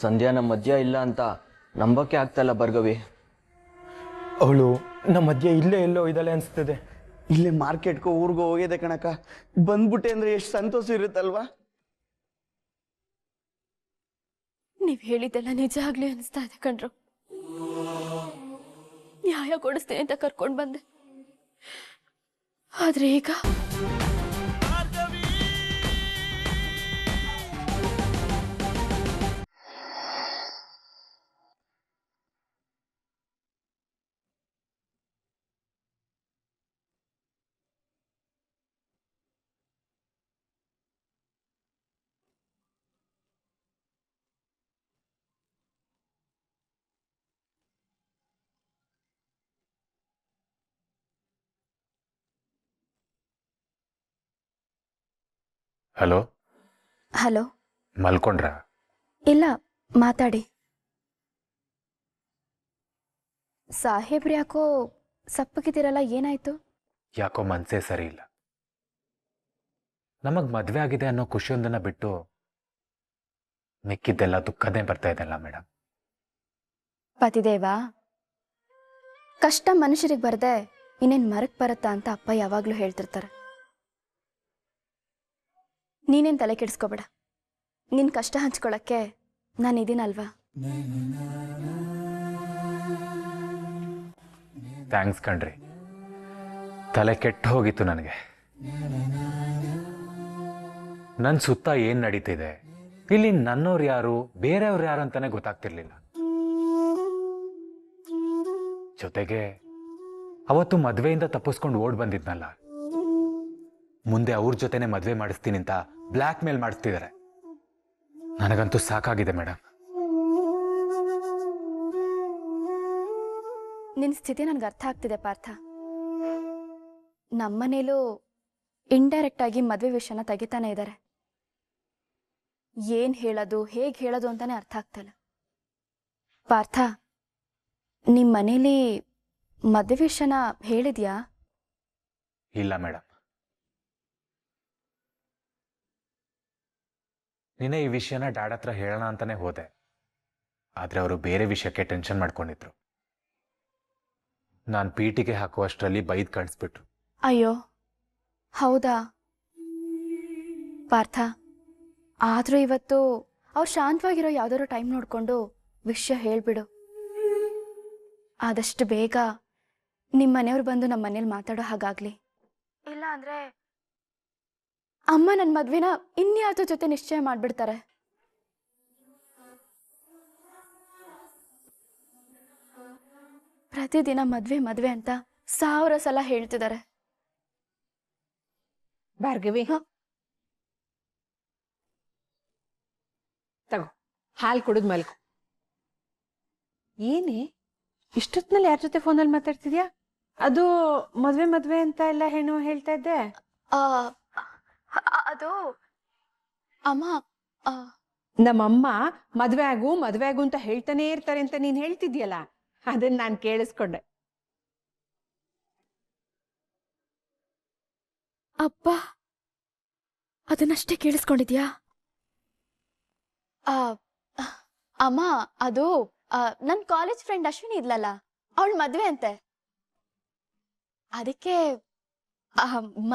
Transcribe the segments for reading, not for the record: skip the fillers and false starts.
ಸಂಧ್ಯಾ ನಮ್ಮ ಮಧ್ಯ ಇಲ್ಲ ಅಂತ ನಂಬಕ್ಕೆ ಆಗ್ತಾಯಿಲ್ಲ ಭಾರ್ಗವಿ. ಅವಳು ನಮ್ಮ ಮಧ್ಯ ಇಲ್ಲೇ ಎಲ್ಲೋ ಇದ್ದಾಳೆ ಅನಿಸ್ತದೆ. ಇಲ್ಲೇ ಮಾರ್ಕೆಟ್ಗೋ ಊರಿಗೋ ಹೋಗಿದೆ ಕಣಕ್ಕ. ಬಂದ್ಬಿಟ್ಟೆ ಅಂದರೆ ಎಷ್ಟು ಸಂತೋಷ ಇರುತ್ತಲ್ವಾ. ನೀವು ಹೇಳಿದ್ದೆಲ್ಲ ನಿಜ ಆಗ್ಲಿ ಅನಿಸ್ತಾ ಇದೆ ಕಣ್ರು. ನ್ಯಾಯ ಕೊಡಿಸ್ತೇನೆ ಅಂತ ಕರ್ಕೊಂಡು ಬಂದೆ, ಆದ್ರೆ ಈಗ ಹಲೋ. ಹಲೋ. ಮಲ್ಕೊಂಡ್ರ? ಇಲ್ಲ, ಮಾತಾಡಿ. ಸಾಹೇಬ್ರು ಯಾಕೋ ಸಪ್ಪಗಿದ್ದೀರಲ್ಲ, ಏನಾಯ್ತು? ಯಾಕೋ ಮನ್ಸೇ ಸರಿ ಇಲ್ಲ. ನಮಗ್ ಮದ್ವೆ ಆಗಿದೆ ಅನ್ನೋ ಖುಷಿಯೊಂದನ್ನ ಬಿಟ್ಟು ಮಿಕ್ಕಿದ್ದೆಲ್ಲ ದುಃಖನೇ ಬರ್ತಾ ಇದೆಲ್ಲ ಮೇಡಮ್. ಪತಿದೇವ, ಕಷ್ಟ ಮನುಷ್ಯರಿಗೆ ಬರ್ದೆ ಇನ್ನೇನ್ ಮರಕ್ ಬರುತ್ತಾ ಅಂತ ಅಪ್ಪ ಯಾವಾಗ್ಲೂ ಹೇಳ್ತಿರ್ತಾರೆ. ನೀನೇನ್ ತಲೆ ಕೆಡಿಸ್ಕೋಬೇಡ, ನಿನ್ ಕಷ್ಟ ಹಂಚ್ಕೊಳಕ್ಕೆ ನಾನಿದ್ದೀನಲ್ವಾ. ಥ್ಯಾಂಕ್ಸ್ ಕಣ್ರಿ, ತಲೆ ಕೆಟ್ಟು ಹೋಗಿತ್ತು ನನಗೆ. ನನ್ನ ಸುತ್ತ ಏನ್ ನಡೀತಿದೆ, ಇಲ್ಲಿ ನನ್ನವ್ರು ಯಾರು ಬೇರೆಯವ್ರು ಯಾರು ಅಂತಾನೆ ಗೊತ್ತಾಗ್ತಿರ್ಲಿಲ್ಲ. ಜೊತೆಗೆ ಅವತ್ತು ಮದ್ವೆಯಿಂದ ತಪ್ಪಿಸ್ಕೊಂಡು ಓಡ್ ಬಂದಿದ್ನಲ್ಲ, ಮುಂದೆ ಅವ್ರ ಜೊತೆನೆ ಮದ್ವೆ ಮಾಡಿಸ್ತೀನಿ ಅಂತ ಬ್ಲ್ಯಾಕ್ ಮೇಲ್ ಮಾಡಿಸ್ತಿದ್ದಾರೆ. ನನಗಂತೂ ಸಾಕಾಗಿದೆ ಮೇಡಮ್. ನಿನ್ ಸ್ಥಿತಿ ನನ್ಗೆ ಅರ್ಥ ಆಗ್ತಿದೆ ಪಾರ್ಥ. ನಮ್ಮನೇಲೂ ಇಂಡೈರೆಕ್ಟ್ ಆಗಿ ಮದ್ವೆ ವಿಷಯನ ತೆಗಿತಾನೆ ಇದ್ದಾರೆ. ಏನ್ ಹೇಳೋದು ಹೇಗ್ ಹೇಳೋದು ಅಂತಾನೆ ಅರ್ಥ ಆಗ್ತಿಲ್ಲ. ಪಾರ್ಥ, ನಿಮ್ ಮನೇಲಿ ಮದ್ವೆ ವಿಷಯನ ಹೇಳಿದ್ಯಾ? ಇಲ್ಲ ಮೇಡಮ್, ನಿನ್ನೆ ಈ ವಿಷಯನ ಡ್ಯಾಡ್ ಹತ್ರ ಹೇಳೋಣ ಅಂತಾನೆ ಹೋದೆ. ಆದ್ರೆ ಅವರು ಬೇರೆ ವಿಷಯಕ್ಕೆ ಟೆನ್ಷನ್ ಮಾಡ್ಕೊಂಡಿದ್ರು. ನಾನು ಪೀಟಿಗೆ ಹಾಕುವಷ್ಟರಲ್ಲಿ ಬೈದ್ ಕಳಿಸ್ಬಿಟ್ರು. ಅಯ್ಯೋ ಹೌದಾ ಪಾರ್ಥ, ಆದ್ರೂ ಇವತ್ತು ಅವ್ರು ಶಾಂತವಾಗಿರೋ ಯಾವ್ದಾದ್ರು ಟೈಮ್ ನೋಡ್ಕೊಂಡು ವಿಷಯ ಹೇಳ್ಬಿಡು. ಆದಷ್ಟು ಬೇಗ ನಿಮ್ಮ ಮನೆಯವ್ರು ಬಂದು ನಮ್ಮ ಮನೇಲಿ ಮಾತಾಡೋ ಹಾಗಾಗ್ಲಿ. ಇಲ್ಲ ಅಂದ್ರೆ ಅಮ್ಮ ನನ್ನ ಮದ್ವೆನ ಇನ್ಯಾವ್ದ್ರ ಜೊತೆ ನಿಶ್ಚಯ ಮಾಡ್ಬಿಡ್ತಾರೆ. ಪ್ರತಿದಿನ ಮದ್ವೆ ಮದ್ವೆ ಅಂತ 1000 ಸಲ ಹೇಳ್ತಿದ್ದಾರೆ. ಭಾರ್ಗವಿ, ತಗೋ ಹಾಲು ಕುಡಿದ್ ಮಲ್ಕೊ. ಏನೇ ಇಷ್ಟೊತ್ನಲ್ಲಿ ಯಾರ ಜೊತೆ ಫೋನಲ್ಲಿ ಮಾತಾಡ್ತಿದ್ಯಾ? ಅದು ಮದ್ವೆ ಮದ್ವೆ ಅಂತ ಎಲ್ಲ ಹೆಣ್ಣು ಹೇಳ್ತಾ ಇದ್ದೆ. ಅದು ಅಮ್ಮ, ನಮ್ಮಮ್ಮ ಮದ್ವೆ ಆಗು ಅಂತ ಹೇಳ್ತಾನೆ ಇರ್ತಾರೆ ಅಂತ ನೀನ್ ಹೇಳ್ತಿದ್ಯಲ್ಲ, ಅದನ್ನ ನಾನು ಕೇಳಿಸ್ಕೊಂಡೆ. ಅಪ್ಪ ಅದನ್ನಷ್ಟೇ ಕೇಳಿಸ್ಕೊಂಡಿದ್ಯಾ? ಅಮ್ಮ, ಅದು ನನ್ನ ಕಾಲೇಜ್ ಫ್ರೆಂಡ್ ಅಶ್ವಿನಿ ಇದ್ಲಲ್ಲ, ಅವಳ ಮದ್ವೆ ಅಂತೆ. ಅದಕ್ಕೆ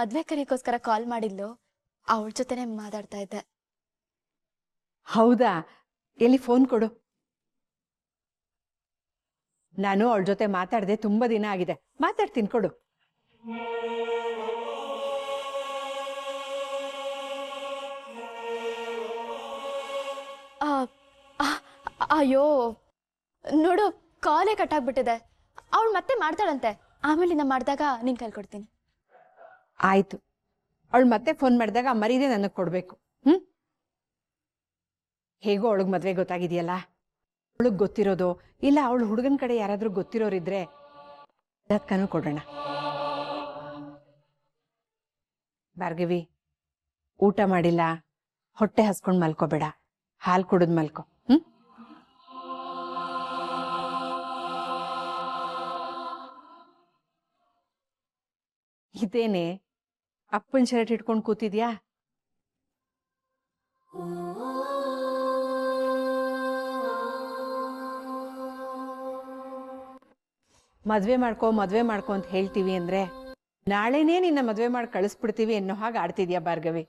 ಮದ್ವೆ ಕರೆಯಕ್ಕೋಸ್ಕರ ಕಾಲ್ ಮಾಡಿದ್ಲು. ಅವಳ ಜೊತೆನೆ ಮಾತಾಡ್ತಾ ಇದ್ದೆ. ಹೌದಾ? ಎಲ್ಲಿ ಫೋನ್ ಕೊಡು. ನಾನು ಅವಳ ಜೊತೆ ಮಾತಾಡದೆ ತುಂಬಾ ದಿನ ಆಗಿದೆ, ಮಾತಾಡ್ತೀನಿ, ಕೊಡು. ಅಯ್ಯೋ ನೋಡು, ಕಾಲೇ ಕಟ್ಟಾಗ್ಬಿಟ್ಟಿದೆ. ಅವಳು ಮತ್ತೆ ಮಾಡ್ತಾಳಂತೆ, ಆಮೇಲಿಂದ ಮಾಡಿದಾಗ ನಿನ್ ಕೈಲಿ ಕೊಡ್ತೀನಿ. ಆಯ್ತು, ಅವಳು ಮತ್ತೆ ಫೋನ್ ಮಾಡಿದಾಗ ಮರೀದೆ ನನಗೆ ಕೊಡ್ಬೇಕು. ಹೇಗೋ ಅವಳಿಗೆ ಮದ್ವೆ ಗೊತ್ತಾಗಿದೆಯಲ್ಲ, ಅವಳಿಗೆ ಗೊತ್ತಿರೋದು ಇಲ್ಲ ಅವಳು ಹುಡುಗನ ಕಡೆ ಯಾರಾದ್ರೂ ಗೊತ್ತಿರೋರಿದ್ರೆ ಅದಕ್ಕೂ ಕೊಡೋಣ. ಭಾರ್ಗವಿ, ಊಟ ಮಾಡಿಲ್ಲ, ಹೊಟ್ಟೆ ಹಸ್ಕೊಂಡು ಮಲ್ಕೋಬೇಡ, ಹಾಲು ಕುಡಿದ್ ಮಲ್ಕೋ. ಇದೇನೆ ಅಪ್ಪನ ಶರ್ಟ್ ಇಟ್ಕೊಂಡು ಕೂತಿದ್ಯಾ? ಮದುವೆ ಮಾಡ್ಕೊ ಅಂತ ಹೇಳ್ತೀವಿ ಅಂದರೆ ನಾಳೆನೇ ನಿನ್ನ ಮದುವೆ ಮಾಡಿ ಕಳಿಸ್ಬಿಡ್ತೀವಿ ಅನ್ನೋ ಹಾಗೆ ಆಡ್ತಿದ್ಯಾ ಭಾರ್ಗವಿ.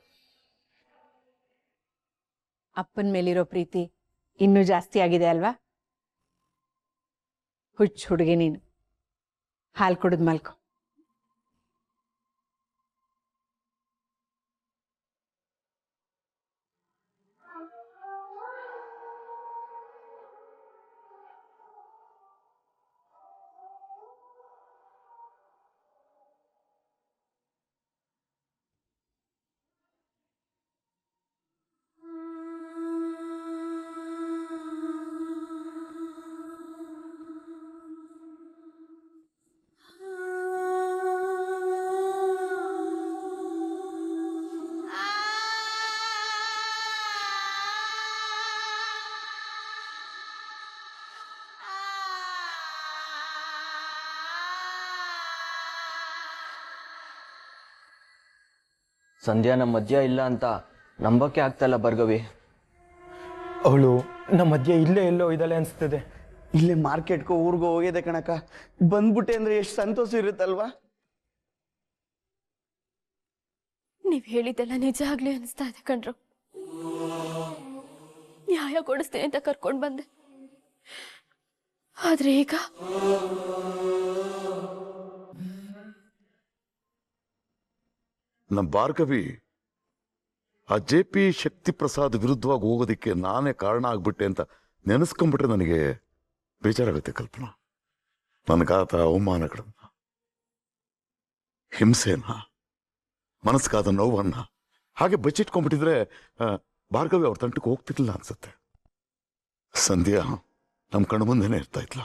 ಅಪ್ಪನ ಮೇಲಿರೋ ಪ್ರೀತಿ ಇನ್ನೂ ಜಾಸ್ತಿ ಆಗಿದೆ ಅಲ್ವಾ? ಹುಡುಗಿ ನೀನು. ಹಾಲು ಕುಡಿದ್ ಮಲ್ಕೊ. ಸಂಧ್ಯಾ ನಮ್ಮ ಮಧ್ಯ ಇಲ್ಲ ಅಂತ ನಂಬಕ್ಕೆ ಆಗ್ತಾಯಿಲ್ಲ ಭಾರ್ಗವಿ. ಅವಳು ನಮ್ಮ ಮಧ್ಯೆ ಇಲ್ಲೇ ಎಲ್ಲೋ ಇದ್ದಾಳೆ ಅನಿಸ್ತದೆ. ಇಲ್ಲೇ ಮಾರ್ಕೆಟ್ಗೋ ಊರಿಗೋ ಹೋಗಿದೆ ಕಣಕ್ಕ. ಬಂದ್ಬಿಟ್ಟೆ ಅಂದ್ರೆ ಎಷ್ಟು ಸಂತೋಷ ಇರುತ್ತಲ್ವಾ? ನೀವ್ ಹೇಳಿದ್ದೆಲ್ಲ ನಿಜ ಆಗ್ಲಿ ಅನಿಸ್ತಾ ಇದೆ ಕಣ್ರು. ನ್ಯಾಯ ಕೊಡಿಸ್ತೀನಿ ಅಂತ ಕರ್ಕೊಂಡ್ ಬಂದೆ, ಆದ್ರೆ ಈಗ ನಮ್ಮ ಭಾರ್ಗವಿ ಆ JP ಶಕ್ತಿ ಪ್ರಸಾದ್ ವಿರುದ್ಧವಾಗಿ ಹೋಗೋದಕ್ಕೆ ನಾನೇ ಕಾರಣ ಆಗ್ಬಿಟ್ಟೆ ಅಂತ ನೆನೆಸ್ಕೊಂಡ್ಬಿಟ್ರೆ ನನಗೆ ಬೇಜಾರಾಗುತ್ತೆ ಕಲ್ಪನಾ. ನನಗಾದ ಅವಮಾನಗಳನ್ನ, ಹಿಂಸೆನ, ಮನಸ್ಸಿಗಾದ ನೋವನ್ನ ಹಾಗೆ ಬಚ್ಚಿಟ್ಕೊಂಡ್ಬಿಟ್ಟಿದ್ರೆ ಭಾರ್ಗವಿ ಅವ್ರ ತಂಟಕ್ಕೆ ಹೋಗ್ತಿರ್ಲಿಲ್ಲ ಅನ್ಸುತ್ತೆ. ಸಂಧ್ಯಾ ನಮ್ಮ ಕಣ್ಣು ಮುಂದೆನೇ ಇರ್ತಾ ಇದ್ಲ.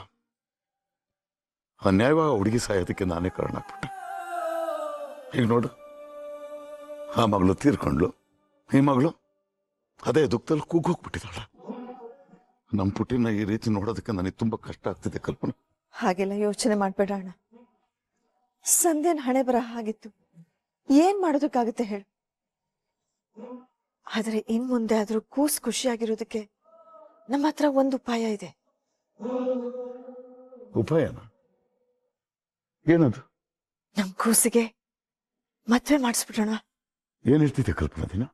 ಅನ್ಯಾಯವಾಗಿ ಹುಡುಗಿ ಸಾಯೋದಕ್ಕೆ ನಾನೇ ಕಾರಣ ಆಗ್ಬಿಟ್ಟೆ. ಈಗ ನೋಡು, ಆ ಮಗಳು ತೀರ್ಕೊಂಡ್ಲು, ಈ ಮಗಳು ಅದೇ ದುಃಖದಲ್ಲಿ ಕೂಗೋಗ್ಬಿಟ್ಟಿದ್ದಾಳೆ. ನಮ್ಮ ಪುಟ್ಟಿನ ಈ ರೀತಿ ನೋಡೋದಕ್ಕೆ ನನಗೆ ತುಂಬಾ ಕಷ್ಟ ಆಗ್ತಿದೆ ಕಲ್ಪನಾ. ಹಾಗೆಲ್ಲ ಯೋಚನೆ ಮಾಡ್ಬೇಡ ಅಣ್ಣ. ಸಂಧ್ಯನ ಹಣೆ ಬರ ಹಾಗಿತ್ತು, ಏನ್ ಮಾಡೋದಕ್ಕಾಗುತ್ತೆ ಹೇಳು. ಆದ್ರೆ ಇನ್ ಮುಂದೆ ಆದ್ರೂ ಕೂಸ್ ಖುಷಿಯಾಗಿರೋದಕ್ಕೆ ನಮ್ಮ ಹತ್ರ ಒಂದು ಉಪಾಯ ಇದೆ. ಉಪಾಯನ? ಏನದು? ನಮ್ ಕೂಸಿಗೆ ಮದ್ವೆ ಮಾಡಿಸ್ಬಿಡೋಣ. ಏನ್ ಹೇಳ್ತಿದ್ದೆ ಕಲ್ಪನಾ ದಿನ?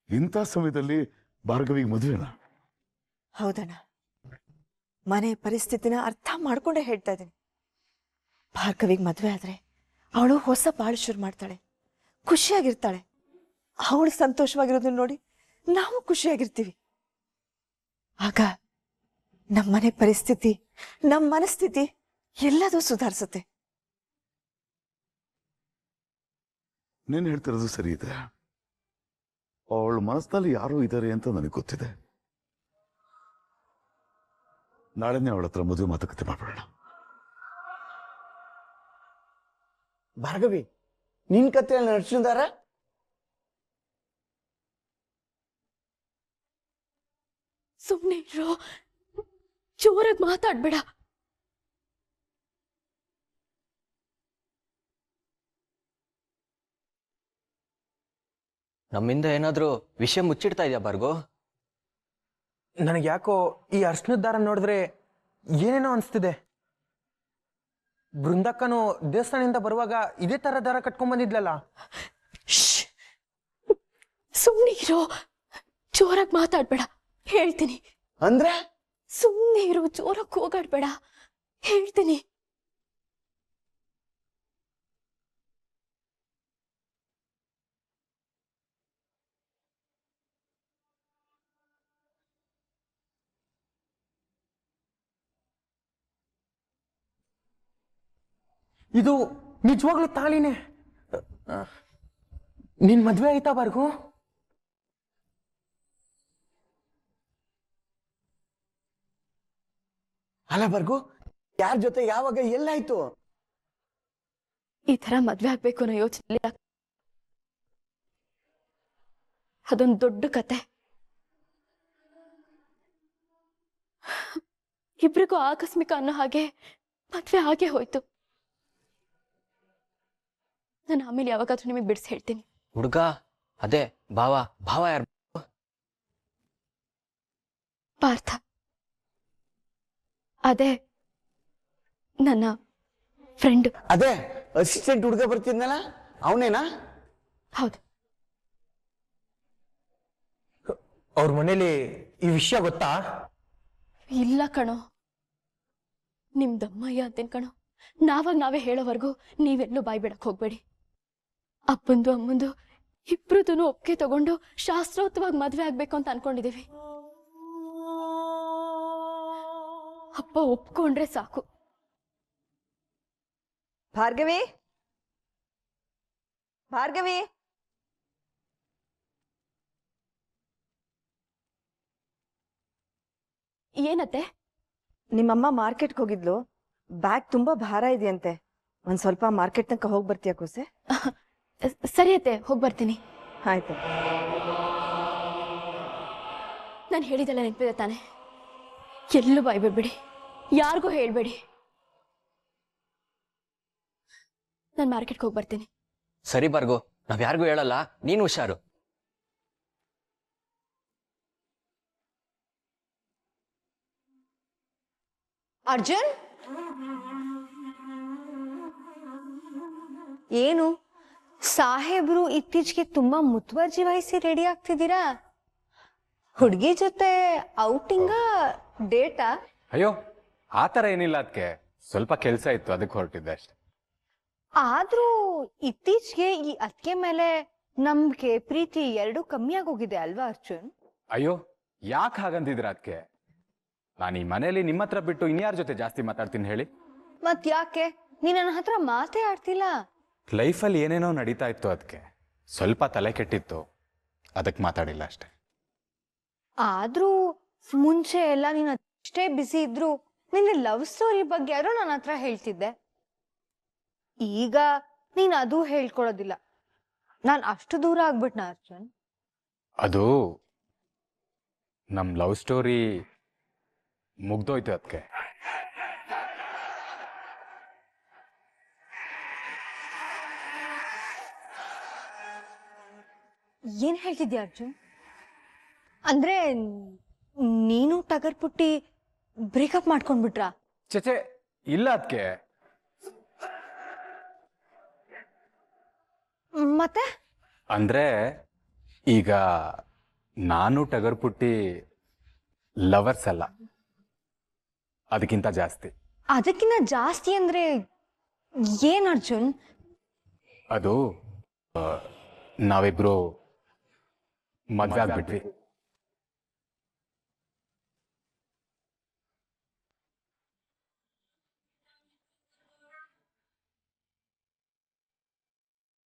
ಇಂಥ ಸಮಯದಲ್ಲಿ ಭಾರ್ಗವಿಗೆ ಮದುವೆನಾ? ಹೌದಣ್ಣ, ಮನೆ ಪರಿಸ್ಥಿತಿನ ಅರ್ಥ ಮಾಡ್ಕೊಂಡೇ ಹೇಳ್ತಾ ಇದ್ದೀನಿ. ಭಾರ್ಗವಿಗೆ ಮದ್ವೆ ಆದ್ರೆ ಅವಳು ಹೊಸ ಬಾಳು ಶುರು ಮಾಡ್ತಾಳೆ, ಖುಷಿಯಾಗಿರ್ತಾಳೆ. ಅವಳು ಸಂತೋಷವಾಗಿರೋದನ್ನ ನೋಡಿ ನಾವು ಖುಷಿಯಾಗಿರ್ತೀವಿ. ಆಗ ನಮ್ಮನೆ ಪರಿಸ್ಥಿತಿ, ನಮ್ಮ ಮನಸ್ಥಿತಿ ಎಲ್ಲದೂ ಸುಧಾರಿಸುತ್ತೆ. ನೀನು ಹೇಳ್ತಿರೋದು ಸರಿ ಇದೆ. ಅವಳ ಮನಸ್ಸಿನಲ್ಲಿ ಯಾರೋ ಇದ್ದಾರೆ ಅಂತ ನನಗೆ ಗೊತ್ತಿದೆ. ನಾಳೆನೇ ಅವಳ ಹತ್ರ ಮದುವೆ ಮಾತುಕತೆ ಮಾಡ್ಬಿಡೋಣ. ಭಾರ್ಗವಿ, ನಿನ್ ಕತೆ ನಡ್ಸಿದಾರ? ಸುಮ್ನೆ ಇರೋ, ಜೋರಾಗಿ ಮಾತಾಡ್ಬೇಡ. ನಮ್ಮಿಂದ ಏನಾದರೂ ವಿಷಯ ಮುಚ್ಚಿಡ್ತಾ ಇದೆಯಾ ಭಾರ್ಗೋ? ನನಗೆ ಯಾಕೋ ಈ ಅರ್ಶನದ ದಾರ ನೋಡಿದ್ರೆ ಏನೇನೋ ಅನಿಸ್ತಿದೆ. ಬೃಂದಕ್ಕನು ದೇವಸ್ಥಾನದಿಂದ ಬರುವಾಗ ಇದೇ ತರ ದಾರ ಕಟ್ಕೊಂಡ್ ಬಂದಿದ್ಲಲ್ಲ. ಸುಮ್ನೆ ಇರೋ, ಜೋರಾಗಿ ಮಾತಾಡ್ಬೇಡ, ಹೇಳ್ತೀನಿ. ಅಂದ್ರೆ ಸುಮ್ನೆ ಇರೋ, ಜೋರಾಗಿ ಕೂಗಾಡ್ಬೇಡ, ಹೇಳ್ತೀನಿ. ಇದು ನಿಜವಾಗ್ಲೂ ತಾಳಿನೇ. ನಿನ್ ಮದ್ವೆ ಆಯ್ತಾ ಭಾರ್ಗು? ಅಲ್ಲ ಭಾರ್ಗು, ಯಾರ ಜೊತೆ ಯಾವಾಗ ಎಲ್ಲಾಯ್ತು? ಈ ತರ ಮದ್ವೆ ಆಗ್ಬೇಕು ಅನ್ನೋ ಯೋಚನೆ ಅದೊಂದು ದೊಡ್ಡ ಕತೆ. ಇಬ್ರಿಗೂ ಆಕಸ್ಮಿಕ ಅನ್ನೋ ಹಾಗೆ ಮದ್ವೆ ಹಾಗೆ ಹೋಯ್ತು. ನಾನು ಆಮೇಲೆ ಯಾವಾಗಾದ್ರೂ ನಿಮಗೆ ಬಿಡಿಸಿ ಹೇಳ್ತೀನಿ. ಹುಡುಗ ಅದೇ ಭಾವ. ಭಾವ ಯಾರು? ಪಾರ್ಥ. ಅದೇ ನನ್ನ ಫ್ರೆಂಡ್. ಅದೇ ಅಸಿಸ್ಟೆಂಟ್ ಹುಡುಗ ಬರ್ತಿದ್ನಲ್ಲ ಅವನೇನಾ? ಹೌದು. ಅವ್ರ ಮನೇಲಿ ಈ ವಿಷಯ ಗೊತ್ತಾ? ಇಲ್ಲ ಕಣೋ, ನಿಮ್ದಮ್ಮಯ್ಯ ಅಂತೇನ್ ಕಣೋ. ನಾವೇ ಹೇಳೋವರೆಗೂ ನೀವೆಲ್ಲೂ ಬಾಯ್ ಬಿಡಕ್ ಹೋಗ್ಬೇಡಿ. ಅಪ್ಪಂದು ಅಮ್ಮಂದು ಇಬ್ರದೂ ಒಪ್ಪಿಗೆ ತಗೊಂಡು ಶಾಸ್ತ್ರೋಕ್ತವಾಗಿ ಮದ್ವೆ ಆಗ್ಬೇಕು ಅಂತ ಅನ್ಕೊಂಡಿದೀವಿ. ಅಪ್ಪ ಒಪ್ಕೊಂಡ್ರೆ ಸಾಕು. ಭಾರ್ಗವಿ, ಭಾರ್ಗವಿ, ಏನತ್ತೆ? ನಿಮ್ಮಮ್ಮ ಮಾರ್ಕೆಟ್ಗೆ ಹೋಗಿದ್ಲು, ಬ್ಯಾಗ್ ತುಂಬಾ ಭಾರ ಇದೆಯಂತೆ. ಒಂದ್ ಸ್ವಲ್ಪ ಮಾರ್ಕೆಟ್ ತನಕ ಹೋಗಿ ಬರ್ತೀಯ ಕೂಸೆ? ಸರಿ ಅತ್ತೆ, ಹೋಗಿ ಬರ್ತೀನಿ. ಆಯ್ತು. ನಾನು ಹೇಳಿದೆಲ್ಲ ನೆನಪಿದೆ ತಾನೆ? ಎಲ್ಲೂ ಬಾಯ್ ಬಿಡ್ಬೇಡಿ, ಯಾರಿಗೂ ಹೇಳ್ಬೇಡಿ. ನಾನು ಮಾರ್ಕೆಟ್ಗೆ ಹೋಗಿ ಬರ್ತೀನಿ. ಸರಿ ಭಾರ್ಗೋ, ನಾವ್ ಯಾರಿಗೂ ಹೇಳಲ್ಲ, ನೀನು ಹುಷಾರು. ಅರ್ಜುನ್, ಏನು ಸಾಹೇಬ್ರು ಇತ್ತೀಚೆಗೆ ತುಂಬಾ ಮುತುವರ್ಜಿ ವಹಿಸಿ ರೆಡಿ ಆಗ್ತಿದ್ದೀರಾ? ಹುಡುಗಿ ಜೊತೆ ಔಟಿಂಗ, ಡೇಟಾ? ಅಯ್ಯೋ ಆ ಥರ ಏನಿಲ್ಲ, ಅದಕ್ಕೆ ಸ್ವಲ್ಪ ಕೆಲಸ ಇತ್ತು, ಅದಕ್ಕೆ ಹೊರಟಿದ್ದೆ ಅಷ್ಟೆ. ಆದ್ರೂ ಇತ್ತೀಚೆಗೆ ಈ ಅತ್ತಿಗೆ ಮೇಲೆ ನಂಬಿಕೆ ಪ್ರೀತಿ ಎರಡೂ ಕಮ್ಮಿ ಆಗೋಗಿದೆ ಅಲ್ವಾ ಅರ್ಜುನ್? ಅಯ್ಯೋ ಯಾಕೆ ಹಾಗಂತಿದ್ರ ಅದಕ್ಕೆ? ನಾನು ಈ ಮನೇಲಿ ನಿಮ್ಮ ಹತ್ರ ಬಿಟ್ಟು ಇನ್ಯಾರ ಜೊತೆ ಜಾಸ್ತಿ ಮಾತಾಡ್ತೀನಿ ಹೇಳಿ? ಮತ್ ಯಾಕೆ ನೀನ್ ನನ್ನ ಹತ್ರ ಮಾತೇ ಆಡ್ತಿಲ್ಲ? ಲೈಫಲ್ಲಿ ಏನೇನೋ ನಡೀತಾ ಇತ್ತು, ಅದಕ್ಕೆ ಸ್ವಲ್ಪ ತಲೆ ಕೆಟ್ಟಿತ್ತು, ಅದಕ್ಕೆ ಮಾತಾಡಿಲ್ಲ ಅಷ್ಟೆ. ಆದ್ರೂ ಮುಂಚೆ ಎಲ್ಲ ನೀನ್ ಅಷ್ಟೇ ಬಿಸಿ ಇದ್ರು ನಿನ್ನ ಲವ್ ಸ್ಟೋರಿ ಬಗ್ಗೆ ಯಾರೋ ನನ್ನ ಹತ್ರ ಹೇಳ್ತಿದ್ದೆ. ಈಗ ನೀನ್ ಅದು ಹೇಳ್ಕೊಡೋದಿಲ್ಲ. ನಾನ್ ಅಷ್ಟು ದೂರ ಆಗ್ಬಿಟ್ನ ಅರ್ಜುನ್? ಅದು ನಮ್ಮ ಲವ್ ಸ್ಟೋರಿ ಮುಗ್ದೋಯ್ತು ಅದಕ್ಕೆ. ಏನ್ ಹೇಳ್ತಿದ್ಯಾ ಅರ್ಜುನ್? ಅಂದ್ರೆ ನೀನು ಟಗರ್ ಪುಟ್ಟಿ ಬ್ರೇಕಪ್ ಮಾಡ್ಕೊಂಡ್ಬಿಟ್ರಾ? ಚಚೆ ಇಲ್ಲ ಅದಕ್ಕೆ. ಮತ್ತೆ ಅಂದ್ರೆ ಈಗ ನಾನು ಟಗರ್ ಪುಟ್ಟಿ ಲವರ್ಸ್ ಅಲ್ಲ, ಅದಕ್ಕಿಂತ ಜಾಸ್ತಿ. ಅದಕ್ಕಿಂತ ಜಾಸ್ತಿ ಅಂದ್ರೆ ಏನ್ ಅರ್ಜುನ್? ಅದು ನಾವಿಬ್ರು ಮದ್ವೆ ಆಗ್ಬಿಟ್ವಿ.